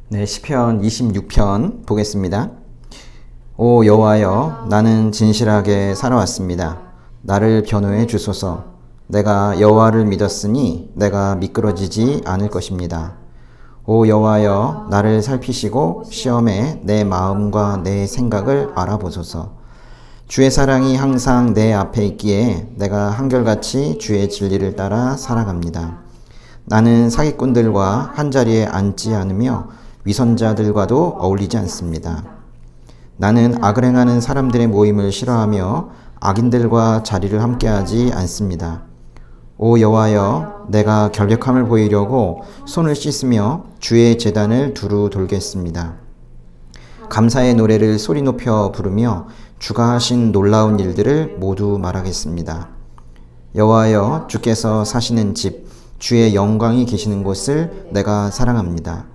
네, 시편 26편 보겠습니다. 오 여호와여, 나는 진실하게 살아왔습니다. 나를 변호해 주소서. 내가 여호와를 믿었으니 내가 미끄러지지 않을 것입니다. 오 여호와여, 나를 살피시고 시험에 내 마음과 내 생각을 알아보소서. 주의 사랑이 항상 내 앞에 있기에 내가 한결같이 주의 진리를 따라 살아갑니다. 나는 사기꾼들과 한자리에 앉지 않으며 위선자들과도 어울리지 않습니다. 나는 악을 행하는 사람들의 모임을 싫어하며 악인들과 자리를 함께하지 않습니다. 오 여호와여, 내가 결백함을 보이려고 손을 씻으며 주의 제단을 두루 돌겠습니다. 감사의 노래를 소리 높여 부르며 주가 하신 놀라운 일들을 모두 말하겠습니다. 여호와여, 주께서 사시는 집, 주의 영광이 계시는 곳을 내가 사랑합니다.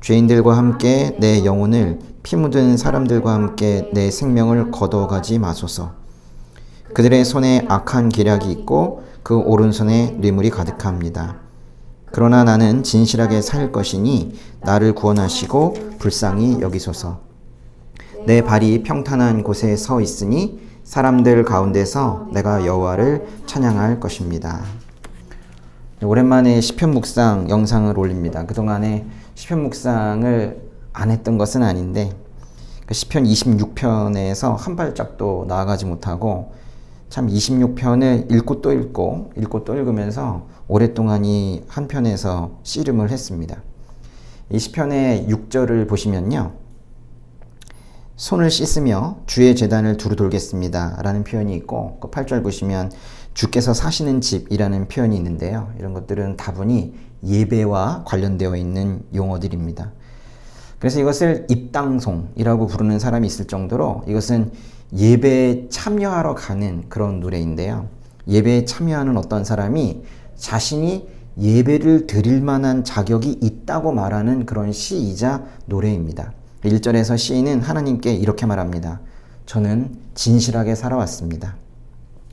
죄인들과 함께 내 영혼을, 피 묻은 사람들과 함께 내 생명을 걷어가지 마소서. 그들의 손에 악한 계략이 있고 그 오른손에 뇌물이 가득합니다. 그러나 나는 진실하게 살 것이니 나를 구원하시고 불쌍히 여기소서. 내 발이 평탄한 곳에 서 있으니 사람들 가운데서 내가 여호와를 찬양할 것입니다. 오랜만에 시편 묵상 영상을 올립니다. 그동안에 시편 묵상을 안 했던 것은 아닌데 시편 26편에서 한 발짝도 나아가지 못하고 참 26편을 읽고 또 읽으면서 오랫동안 한 편에서 씨름을 했습니다. 이 시편의 6절을 보시면요, 손을 씻으며 주의 제단을 두루 돌겠습니다 라는 표현이 있고, 그 8절 보시면 주께서 사시는 집이라는 표현이 있는데요, 이런 것들은 다분히 예배와 관련되어 있는 용어들입니다. 그래서 이것을 입당송이라고 부르는 사람이 있을 정도로 이것은 예배에 참여하러 가는 그런 노래인데요, 예배에 참여하는 어떤 사람이 자신이 예배를 드릴 만한 자격이 있다고 말하는 그런 시이자 노래입니다. 1절에서 시인은 하나님께 이렇게 말합니다. 저는 진실하게 살아왔습니다.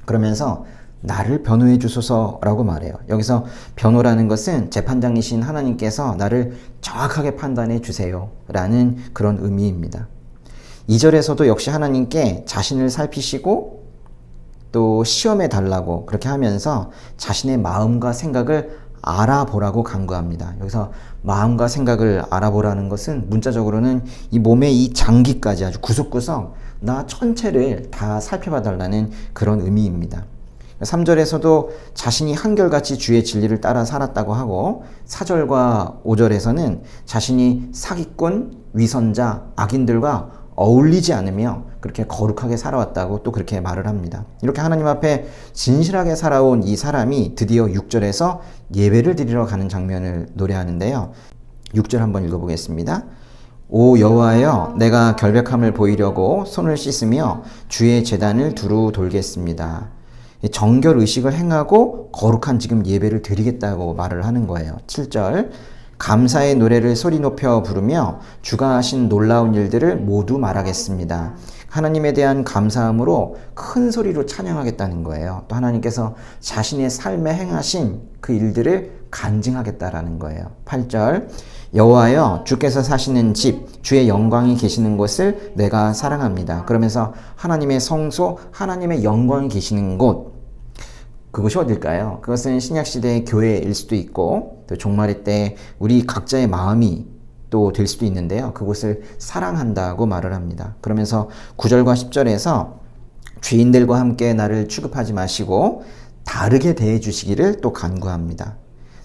그러면서 나를 변호해 주소서라고 말해요. 여기서 변호라는 것은 재판장이신 하나님께서 나를 정확하게 판단해 주세요 라는 그런 의미입니다. 2절에서도 역시 하나님께 자신을 살피시고 또 시험해 달라고 그렇게 하면서 자신의 마음과 생각을 알아보라고 간구합니다. 여기서 마음과 생각을 알아보라는 것은 문자적으로는 이 몸의 이 장기까지 아주 구석구석 나 전체를 다 살펴봐 달라는 그런 의미입니다. 3절에서도 자신이 한결같이 주의 진리를 따라 살았다고 하고, 4절과 5절에서는 자신이 사기꾼, 위선자, 악인들과 어울리지 않으며 그렇게 거룩하게 살아왔다고 또 그렇게 말을 합니다. 이렇게 하나님 앞에 진실하게 살아온 이 사람이 드디어 6절에서 예배를 드리러 가는 장면을 노래하는데요. 6절 한번 읽어보겠습니다. 오 여호와여, 내가 결백함을 보이려고 손을 씻으며 주의 제단을 두루 돌겠습니다. 정결 의식을 행하고 거룩한 지금 예배를 드리겠다고 말을 하는 거예요. 7절, 감사의 노래를 소리 높여 부르며 주가 하신 놀라운 일들을 모두 말하겠습니다. 하나님에 대한 감사함으로 큰 소리로 찬양하겠다는 거예요. 또 하나님께서 자신의 삶에 행하신 그 일들을 간증하겠다라는 거예요. 8절, 여호와여, 주께서 사시는 집, 주의 영광이 계시는 곳을 내가 사랑합니다. 그러면서 하나님의 성소, 하나님의 영광이 계시는 곳, 그것이 어딜까요? 그것은 신약시대의 교회일 수도 있고, 또 종말의 때 우리 각자의 마음이 또 될 수도 있는데요, 그곳을 사랑한다고 말을 합니다. 그러면서 9절과 10절에서 죄인들과 함께 나를 취급하지 마시고 다르게 대해 주시기를 또 간구합니다.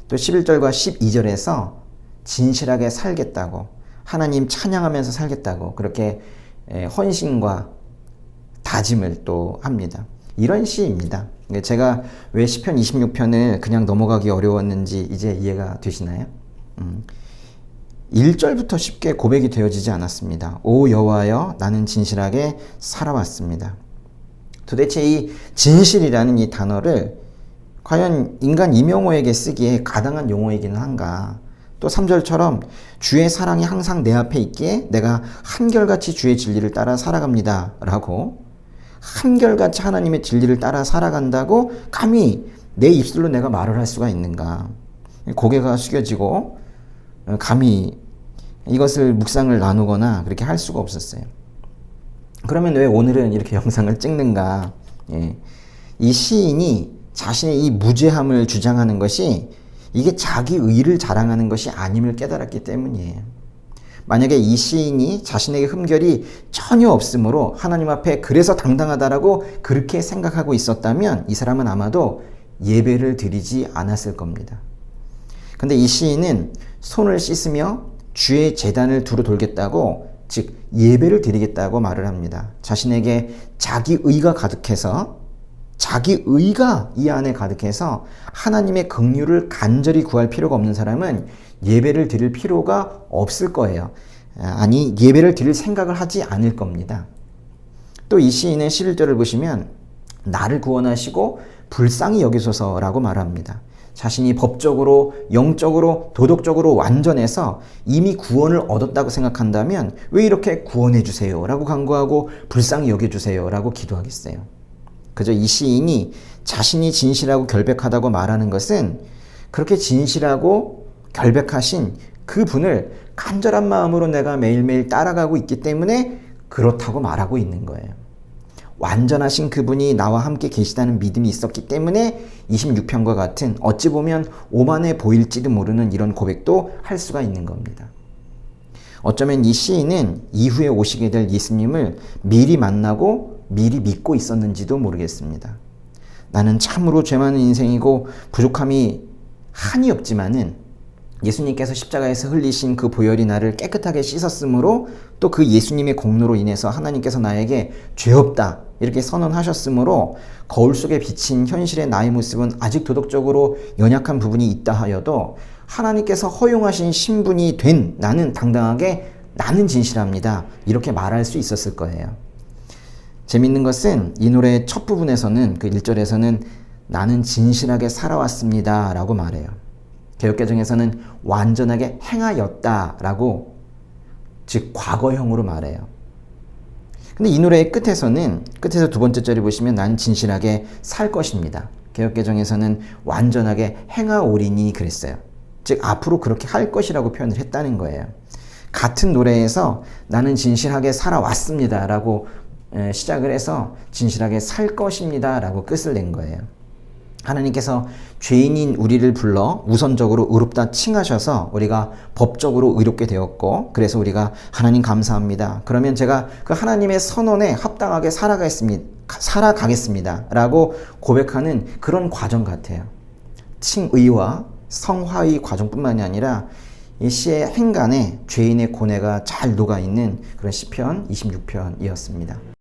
또 11절과 12절에서 진실하게 살겠다고, 하나님 찬양하면서 살겠다고 그렇게 헌신과 다짐을 또 합니다. 이런 시입니다. 제가 왜 시편 26편을 그냥 넘어가기 어려웠는지 이제 이해가 되시나요? 1절부터 쉽게 고백이 되어지지 않았습니다. 오 여호와여, 나는 진실하게 살아왔습니다. 도대체 이 진실이라는 이 단어를 과연 인간 이명호에게 쓰기에 가당한 용어이기는 한가? 또 3절처럼 주의 사랑이 항상 내 앞에 있기에 내가 한결같이 주의 진리를 따라 살아갑니다 라고, 한결같이 하나님의 진리를 따라 살아간다고 감히 내 입술로 내가 말을 할 수가 있는가? 고개가 숙여지고 감히 이것을 묵상을 나누거나 그렇게 할 수가 없었어요. 그러면 왜 오늘은 이렇게 영상을 찍는가? 예. 이 시인이 자신의 이 무죄함을 주장하는 것이 이게 자기 의를 자랑하는 것이 아님을 깨달았기 때문이에요. 만약에 이 시인이 자신에게 흠결이 전혀 없으므로 하나님 앞에 그래서 당당하다라고 그렇게 생각하고 있었다면 이 사람은 아마도 예배를 드리지 않았을 겁니다. 근데 이 시인은 손을 씻으며 주의 제단을 두루 돌겠다고, 즉 예배를 드리겠다고 말을 합니다. 자신에게 자기 의가 가득해서, 자기 의가 이 안에 가득해서 하나님의 긍휼을 간절히 구할 필요가 없는 사람은 예배를 드릴 필요가 없을 거예요. 아니, 예배를 드릴 생각을 하지 않을 겁니다. 또 이 시인의 11절을 보시면 나를 구원하시고 불쌍히 여기소서라고 말합니다. 자신이 법적으로, 영적으로, 도덕적으로 완전해서 이미 구원을 얻었다고 생각한다면 왜 이렇게 구원해 주세요 라고 간구하고 불쌍히 여겨주세요 라고 기도하겠어요? 그저 이 시인이 자신이 진실하고 결백하다고 말하는 것은 그렇게 진실하고 결백하신 그 분을 간절한 마음으로 내가 매일매일 따라가고 있기 때문에 그렇다고 말하고 있는 거예요. 완전하신 그분이 나와 함께 계시다는 믿음이 있었기 때문에 26편과 같은 어찌 보면 오만해 보일지도 모르는 이런 고백도 할 수가 있는 겁니다. 어쩌면 이 시인은 이후에 오시게 될 예수님을 미리 만나고 미리 믿고 있었는지도 모르겠습니다. 나는 참으로 죄 많은 인생이고 부족함이 한이 없지만은 예수님께서 십자가에서 흘리신 그 보혈이 나를 깨끗하게 씻었으므로 또 그 예수님의 공로로 인해서 하나님께서 나에게 죄 없다 이렇게 선언하셨으므로 거울 속에 비친 현실의 나의 모습은 아직 도덕적으로 연약한 부분이 있다 하여도 하나님께서 허용하신 신분이 된 나는 당당하게 나는 진실합니다 이렇게 말할 수 있었을 거예요. 재밌는 것은 이 노래의 첫 부분에서는 그 1절에서는 나는 진실하게 살아왔습니다 라고 말해요. 개역개정에서는 완전하게 행하였다 라고, 즉 과거형으로 말해요. 근데 이 노래의 끝에서 두 번째 절에 보시면 나는 진실하게 살 것입니다. 개역개정에서는 완전하게 행하오리니 그랬어요. 즉 앞으로 그렇게 할 것이라고 표현을 했다는 거예요. 같은 노래에서 나는 진실하게 살아왔습니다 라고 시작을 해서 진실하게 살 것입니다 라고 끝을 낸 거예요. 하나님께서 죄인인 우리를 불러 우선적으로 의롭다 칭하셔서 우리가 법적으로 의롭게 되었고, 그래서 우리가 하나님 감사합니다. 그러면 제가 그 하나님의 선언에 합당하게 살아가겠습니다 라고 고백하는 그런 과정 같아요. 칭의와 성화의 과정뿐만이 아니라 이 시의 행간에 죄인의 고뇌가 잘 녹아있는 그런 시편 26편이었습니다.